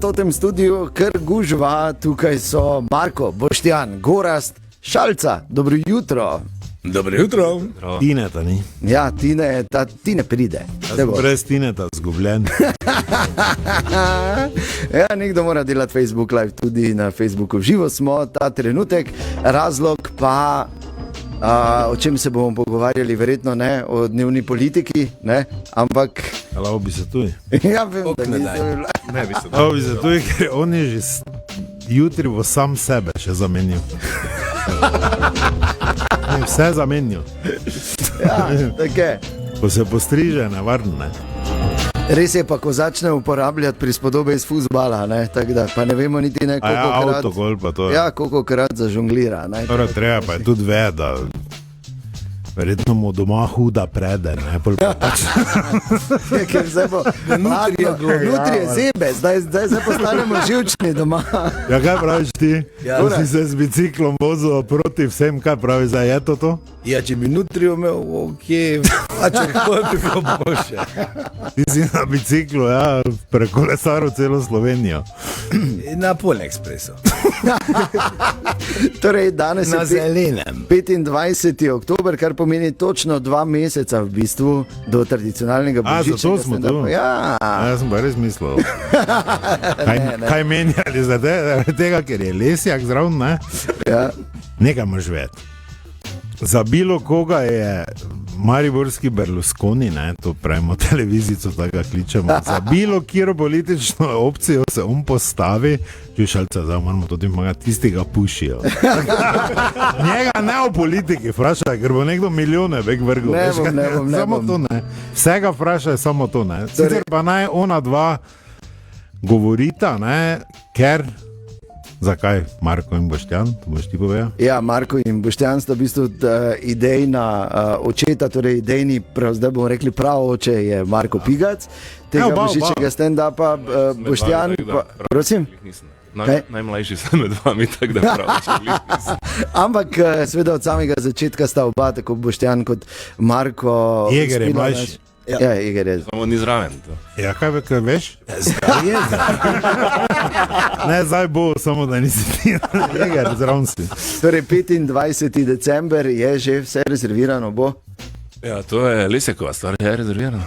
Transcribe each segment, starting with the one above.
totem studiu, ker gužva, tukaj so Marko, Boštjan, Gorazd, Šalca, dobro jutro. Dobro jutro. Tineta ni. Ja, Tine pride. Brez Tineta zgubljen. Ja, nekdo mora delati Facebook live, tudi na Facebooku živo smo ta trenutek, razlog pa, o čem se bomo pogovarjali, verjetno ne o dnevni politiki, ne, ampak... Lavo bi se tuj. Ja, vem, da ne bi se Lavo bi se tuj, ker on je že jutri bo sam sebe še zamenil. Vse zamenil. Ja, tako je. Ko se postriže, nevarno, ne. Res je pa, ko začne uporabljati prispodobe iz fuzbala, ne, tako da pa ne vemo niti ne, koliko krat... Autogol pa to je. Ja, koliko krat zažonglira, ne. Torej, treba pa je tudi da verjetno mu doma huda prede, ne, pač. Ker zdaj bo, jutri je zebe, zdaj se postanemo živčni doma. Ja, kaj praviš ti? Ja, ko si se z biciklom vozil proti vsem, kaj pravi, zdaj je to? Ja, če bi jutri imel, a če bi bilo boljše. Ti si na biciklu, ja, prekolesaril celo Slovenijo. Na Polekspresu. Torej, danes na je zelenem. 25. oktober, kar pomeni točno 2 meseca v bistvu do tradicionalnega božičnega zato smo tu. Ja. Jaz sem pa res mislil. Kaj menjali za tega, ker je lesjak zraven, ne? Ja. Nekaj moraš vedeti. Za bilo koga je mariborski Berlusconi, ne, to pravimo televizico, tako ga kličemo, za bilo kjero politično opcijo se postavi, če Šalca, zdaj moramo tudi pomagati, tisti ga pušijo. Njega ne o politiki vprašaj, ker bo nekdo milijone vek vrgel. Ne bom. Samo to ne. Vsega vprašaj, samo to ne. Sicer pa naj ona dva govorita, ne, ker... Zakaj Marko in Boštjan, to boš ti povedal? Ja, Marko in Boštjan sta v bistvu idejna očeta, torej idejni, zdaj bomo rekli prav oče je Marko Pigac, tega božičnega stand-upa, Boštjan pa, prosim? Najmlajši sem med vami, tako da prav oče nisem. Ampak seveda od samega začetka sta oba, tako Boštjan kot Marko. Jeger je mlajši. Ja, Jeger je. Samo ni zraven to. Ja, kaj veš? Zdaj je Ne, zdaj bo, samo da nisi ti. Jeger, zraven si. Torej, 25. december je že vse rezervirano, bo? Ja, to je Lesjakova stvar, je rezervirano.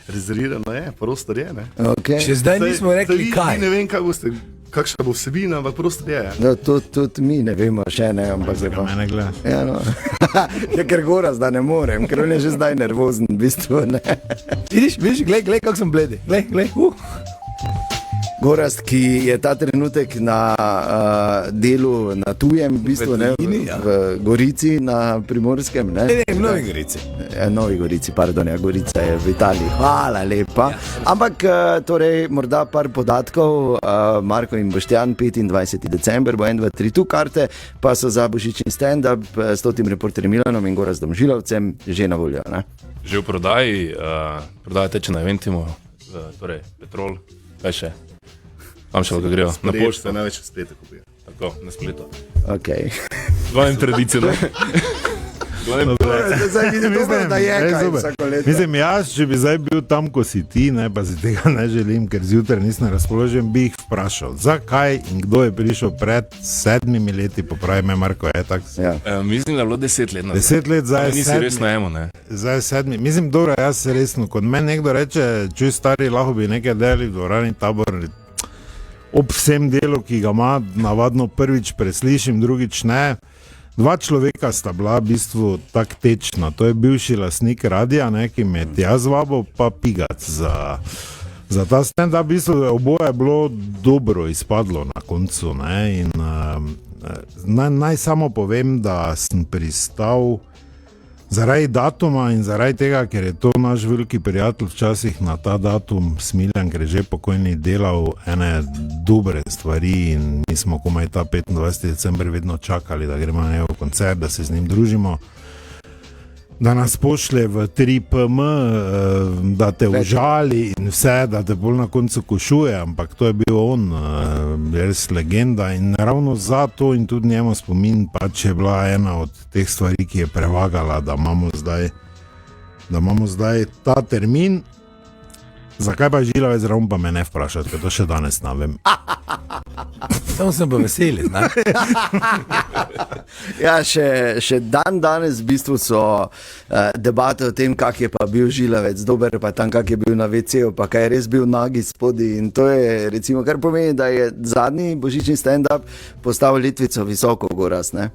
rezervirano je, prostor je, ne? Okay. Še zdaj nismo rekli kaj. Ne vem, kakšna bo vsebina, ampak prostor je. No, tudi mi ne vemo še, ne, ampak Zakaj mene gledaš? Ja, no. Ja, ker Gorazd, da ne morem, ker on je že zdaj nervozen, v bistvu, ne. Vidiš, glej, kako sem bledi. Glej. Gorazd, ki je ta trenutek na delu na tujem, v bistvu, ne, v Gorici, na Primorskem, ne? Ne, v Novi Gorici. Novi Gorici, pardon, ja, Gorica je v Italiji. Hvala lepa. Ampak, torej, morda par podatkov. Marko in Boštjan, 25. december, bo 1, 2, 3 tu karte, pa so za božični stand-up s totim reporterjem Milanom in Gorazdom Žilavcem že na voljo, ne? Že v prodaja teče na Eventimu, torej Petrol, kaj še? Tam še lahko grejo, na pošto. Največ v spletu kupijo. Tako, na spletu. Ok. Glavnem tradicijo, ne? Zdaj vidim, da je kaj vsako leto. Mislim, jaz, če bi zdaj bil tam, ko si ti, ne, pa si tega ne želim, ker zjutraj nisem razpoložen, bi jih vprašal, zakaj in kdo je prišel pred 7 leti, popravi me Marko, je tak? Ja. Mislim, da je bilo 10 let. 10 let, zdaj je 7. Nisi res najemo, ne? Zdaj je 7. Mislim, dobro, jaz se resno, kot meni nekdo reče, čuj stari, lahko bi nekaj delali v dvorani Tabor, ob vsem delu, ki ga ima, navadno prvič preslišim, drugič ne. 2 človeka sta bila v bistvu tak tečna. To je bivši lastnik radia, ne, ki me je tja zvabil, pa Pigac za ta stand-up. V bistvu oboje je bilo dobro izpadlo na koncu, ne, in naj samo povem, da sem pristal zaradi datuma in zaradi tega, ker je to naš veliki prijatelj včasih na ta datum Smiljan, ker je že pokojni delal ene dobre stvari in mi smo komaj ta 25. december vedno čakali, da gremo na njegov koncert, da se z njim družimo, da nas pošlje v 3PM, da te užali in vse, da te bolj na koncu košuje, ampak to je bil on, res legenda in ravno zato in tudi njemu spomin pač je bila ena od teh stvari, ki je prevagala, da imamo zdaj ta termin. Zakaj pa Žilavec zraven pa me ne vprašati, ker to še danes ne vem. Samo sem pa veseli, ne? Ja, še danes v bistvu so debate o tem, kak je pa bil Žilavec dober, pa tam kak je bil na WC-u, pa kaj je res bil nagi spodi in to je recimo, kar pomeni, da je zadnji božični stand-up postavil letvico visoko goras, ne?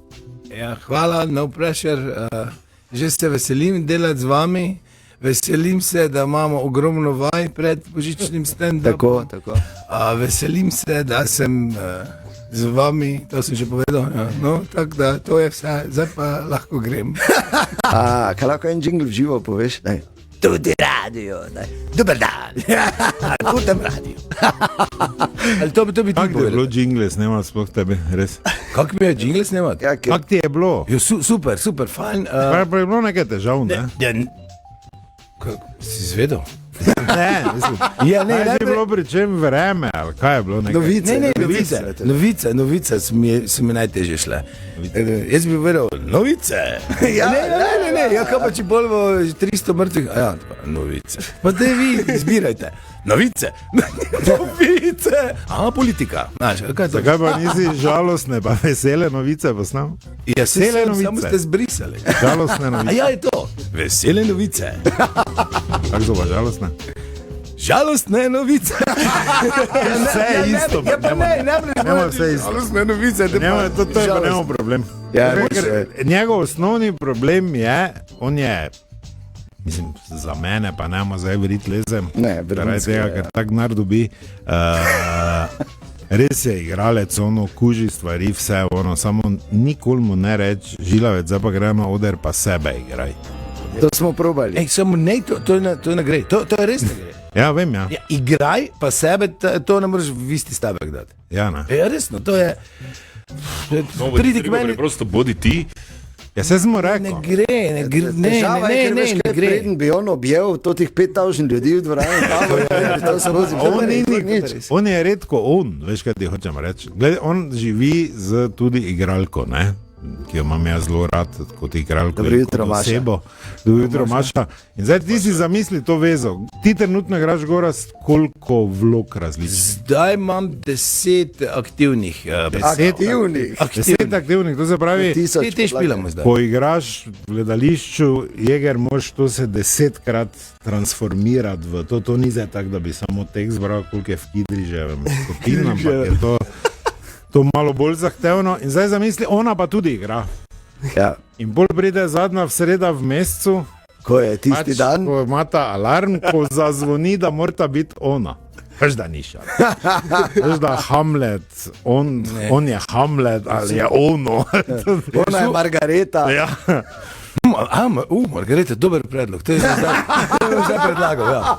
Ja, hvala, no pressure. Že se veselim delati z vami. Veselim se, da imamo ogromno vaj pred božičnim stand-upom. Tako. Veselim se, da sem z vami, to sem že povedal. Ja. No, tako da to je vse, zdaj pa lahko grem. Kaj lahko en jingle v živo poveš? Daj. Tudi radio, daj. Dober dan. Tudi radio. Ali to bi ti Kako je povedal? bilo jingle snemati sploh tebe, res? Kako mi je jingle snemati? Ja, Kako ti je bilo? Jo, super, fajn. Pa je bilo nekaj težav, ne? Si izvedel? Ne, mislim. Ja, ne, Kaj je najprej- bilo pri čem vreme, ali kaj je bilo nekaj? Novice so mi najtežje šle. Jaz bi povedal, novice. Ne, ja, kaj pa če bolj bo 300 mrtvih, ja, novice. Pa te vi izbirajte. Novice. Politika. Znaš, kaj je to? Zakaj pa nisi žalostne, pa vesele novice posnal? Ja, Vesele novice. samo ste zbrisali. Žalostne A novice. ja, je to. Vesele novice. Kako so pa žalostne? Žalostne novice. Vse je isto. Ja, pa ne, Nema vse isto. Žalostne novice. Nema, to je pa nema problem. Ja, Ker njegov osnovni problem je, on je, mislim, za mene pa nema zdaj veriti lezem. Ne, zaradi vrhunsko, tega, ja. ker tak denar dobi. Res je igralec, ono kuži stvari, vse ono, samo nikoli mu ne reči, Žilavec, zdaj pa gre na oder, pa sebe igraj. To smo probali. Ej, samo ne, to ne gre. To je res ne gre. Ja, vem, ja. Ja, igraj pa sebe, to ne moreš v isti stavek dati. Ja, ne. Ja, resno, to je. Pridi k meni. Prosto bodi ti. Ja, se smo Ne rekli. gre, Težava je, ker veš, ne kaj, gre. preden bi on objel to tih 5000 ljudi v dvorani, to skozi. On ni nič. On je redko on, veš kaj ti hočem reči. Glede, on živi z tudi igralko, ne? Ki jo imam jaz zelo rad kot igralko. Dobro in jutro, kot Maša. osebo. Dobro jutro, Maša. In zdaj ti si zamisli to vezo. Ti trenutno igraš goras koliko vlog različnih? Zdaj imam 10 aktivnih. 10 aktivnih, to se pravi, Te špilamo zdaj. ko igraš v gledališču, jeger moraš to se 10krat transformirati v to. To ni zdaj tako, da bi samo tekst zbral, koliko je v Kidriževem skupinu, ampak je to malo bolj zahtevno. In zdaj zamisli, ona pa tudi igra. Ja, In bolj pride zadnja v sreda v mesecu, ko je tisti dan. ko ima ta alarm, ko zazvoni, da mora biti ona. Veš, da ni šal. Veš, da Hamlet, on je Hamlet ali je ono. Ona je Margareta. Ja. Margareta, dober predlog. To je zdaj predlagal. Ja.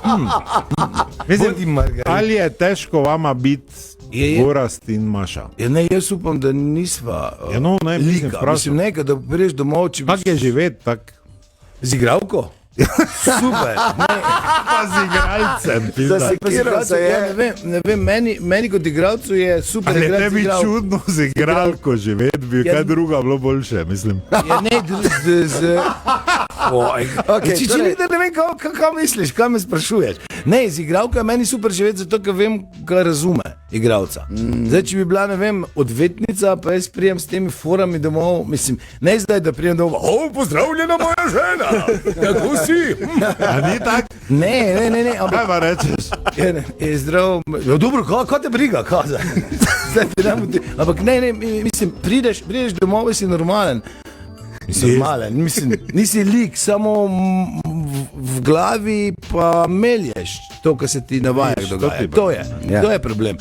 Mislim, Bodi Margareta. ali je težko vama biti Je. Gorast in Maša? Ja, ne, jaz upam, da nisva Ja, no, ne, mislim, lika. vprašam. Mislim, nekaj, da priješ domov, če Kako je živeti tako? z igralko. Super. Pa z igralcem, Da pizda. si Kiral se je. Ja, ne vem, meni kot igralcu je super Ali igrati ne z bi igralko. čudno z igralko živeti, bi Ja. kaj druga bilo boljše, mislim. Ja, ne, Okej, če torej- ne vem, kaj misliš, kaj me sprašuješ. Ne, z igralko je meni super živeti, zato ker vem, kaj razume igralca. Zdaj, če bi bila, ne vem, odvetnica, pa jaz prijem s temi forami domov, mislim, ne zdaj, da prijem domov, pozdravljena moja žena, kako si? A ni tako? Ne, ampak Kaj pa rečeš? je zdrav. Ja, dobro, kaj te briga, kaj zdaj? Zdaj ti dam ti. Ampak ne, mislim, prideš domov in si normalen. Mislim, normalen, mislim, nisi lik, samo v glavi pa melješ to, kar se ti navaja dogaja. To je problem.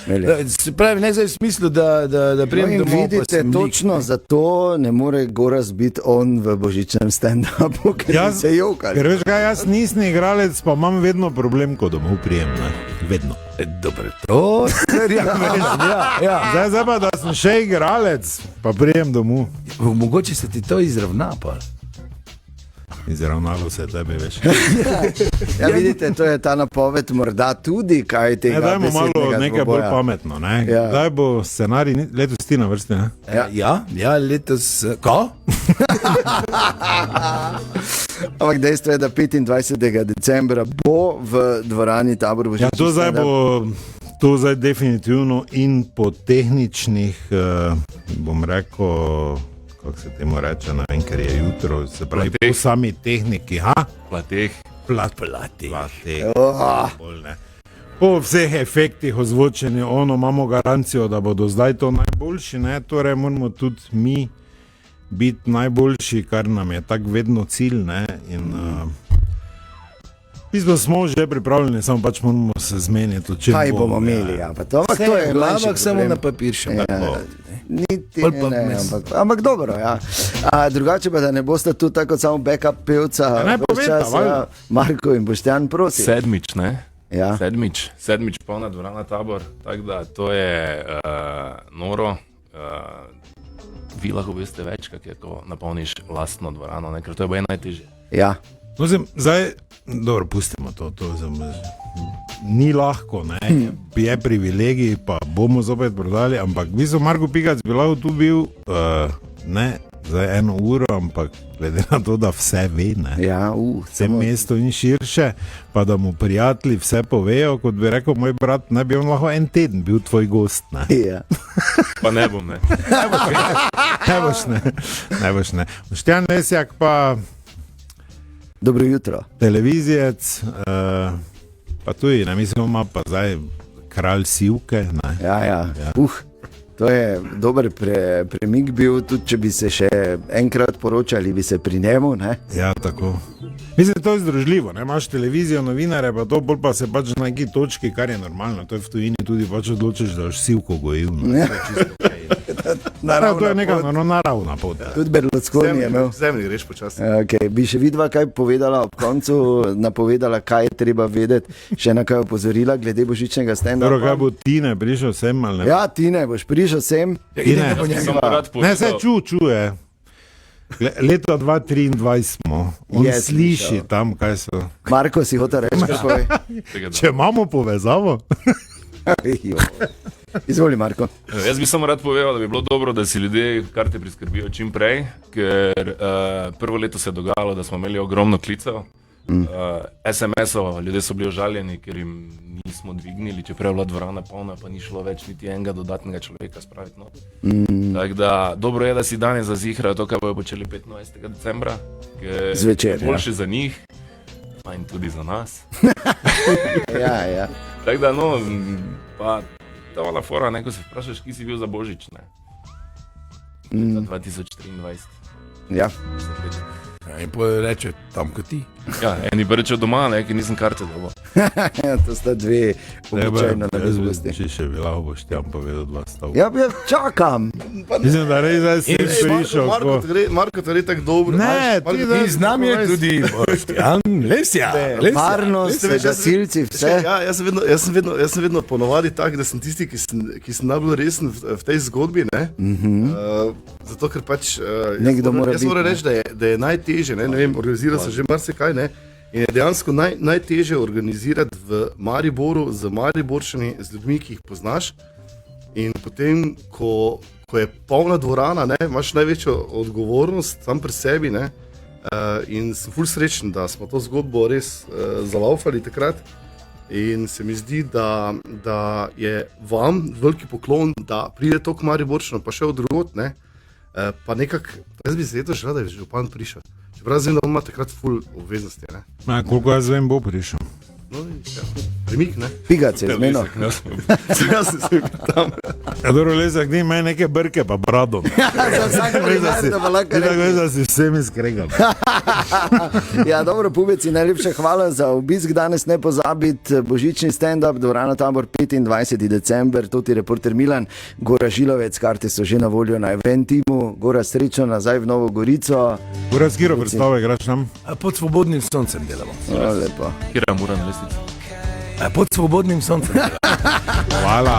Se pravi, ne zdaj v smislu, da prijem In domov. pa vidite, sem lik. točno zato ne more Goraz biti on v božičnem stand-upu, ker bi se jokal. Ker veš kaj, jaz nisem igralec, pa imam vedno problem, ko domov prijem, ne? Vedno. Dobro, to je ja. Zdaj pa, da sem še igralec, pa prijem domov. Mogoče se ti to izravna, pa. Izravnalo se tebe, veš. Ja, vidite, to je ta napoved, morda tudi kaj tega. Ne, dajmo malo besednega nekaj bolj dvoboja. pametno. Ne? Ja. Kdaj bo scenarij, letos ti na vrsti? Ne? Ja, letos. Ko? Ampak dejstvo je, da 25. decembra bo v dvorani Tabor Ja, to zdaj definitivno in po tehničnih, bom rekel, kako se temu reče, ne vem, ker je jutro, se pravi, po sami tehniki, Plateh. plateh. Po vseh efektih ozvočenja, imamo garancijo, da bodo zdaj to najboljši, ne? Torej moramo tudi mi biti najboljši, kar nam je tako vedno cilj, ne? In mi smo že pripravljeni, samo pač moramo se zmeniti, o čem Kaj bomo imeli, ja, pa to, ampak to je Glavak samo na problem. papir še. Niti Bolj pa ne, vmes. ampak dobro, ja. Drugače pa, da ne boste tu tako samo backup pevca, naj ves poveta, čas, valjda. Marko in Boštjan, prosim. Sedmič, ne? Ja. Sedmič polna dvorana Tabor, tako da to je noro. Vi lahko veste več, kako napolniš lastno dvorano, ne? Ker to je boje najtežje. Ja. No, zdaj, dobro, pustimo to ni lahko, ne, je privilegij, pa bomo zopet prodali, ampak v bistvu Marko Pigac bi lahko tu bil, ne, zdaj 1 uro, ampak glede na to, da vse ve, ne, Ja, vse mesto in širše, pa da mu prijatelji vse povejo, kot bi rekel moj brat, ne bi on lahko 1 teden bil tvoj gost, ne. Ja. Pa ne bom, ne. Ne boš ne. Boštjan Lesjak pa Dobro jutro. televizijec, pa tudi, ne mislim, ima pa zdaj kralj Sivke, ne. Ja. To je dober premik bil, tudi če bi se še enkrat poročali, bi se pri njemu, ne? Ja, tako. Mislim, to je združljivo, ne, imaš televizijo, novinare, pa to, bolj pa se pač na neki točki, kar je normalno, to je v tujini tudi pač odločiš, da boš Sivko gojil. Ne. To je neka naravna pot. Tudi Berlusconi je imel. Zemlji greš počasi. Okay. Bi še vidva kaj povedala ob koncu, napovedala, kaj je treba vedeti, še na kaj opozorila glede božičnega stand-upa? Dobro, kaj bo Tine prišel sem ali ne? Ja, Tine, boš prišel sem. Tine. Sem rad Ne, se povedal, čuje. Leta 2023 smo, on Je sliši slišal. tam, kaj so. Marko, si hotel reči, kaj povej? Če imamo povezavo, Jo. Izvoli, Marko. Jaz bi samo rad povedal, da bi bilo dobro, da si ljudje karte priskrbijo čim prej, ker prvo leto se je dogajalo, da smo imeli ogromno klicev. SMS-ov, ljudje so bili užaljeni, ker jim nismo dvignili, čeprav je bila dvorana polna, pa ni šlo več niti enega dodatnega človeka spraviti not. Tako da dobro je, da si danes zazihrajo to, kar bojo počeli 25. decembra, ker Zvečer, je boljše za njih, pa in tudi za nas. Ja. Tako da, no, pa ta vala fora, ne, ko se vprašaš, ki si bil za Božič, ne. 2023. Ja. In potem reče, tam kot ti. Ja, eni pa rečejo doma, ne, ki nisem karte dobil. To sta dve običajno naveznosti. če še bi lahko Boštjan povedal 2 stavka. Ja, čakam. Mislim, da res zdaj si prišel. Marko, to je tako dobro. Ne, ti da In z nami je tudi Boštjan Lesjak. Varnost, gasilci, vse. Ja, jaz sem vedno ponovadi tak, da sem tisti, ki sem najbolj resen v tej zgodbi. Zato, ker pač Nekdo mora jaz biti, moram ne. reči, da je najtežje, ne vem, organizira se že marsikaj, ne. In je dejansko najtežje organizirati v Mariboru z Mariborčani, z ljudmi, ki jih poznaš. In potem, ko je polna dvorana, ne, imaš največjo odgovornost sam pri sebi. Ne, in sem ful srečen, da smo to zgodbo res zalaufali takrat. In se mi zdi, da je vam veliki poklon, da pride to k Mariborčanu, pa še od drugod. Pa nekako, jaz bi se leto želel, da je župan prišel. Čeprav vem, da ima takrat ful obveznosti. Ne. Koliko jaz vem, bo prišel. No, ja, premik, ne? Pigac je zmenil. Jaz sem tam. Ja, dobro, Lesjak, ni imel neke brke, pa brado. Za vsak primer, da bo lahko Tako rekel. veš, da si vsemi skregal. Ja, dobro, Pubeci, najlepša hvala za obisk. Danes ne pozabiti božični stand-up, dvorana Tabor 25. december, tudi reporter Milan, Gora Žilovec, karte so že na voljo na Eventimu. Gora, srečno nazaj v Novo Gorico. Uraz, kiro predstavo igraš nam? Pod svobodnim soncem delamo. Lepo. Kira mora na lestvici. Pod svobodnim soncem delamo. Hvala.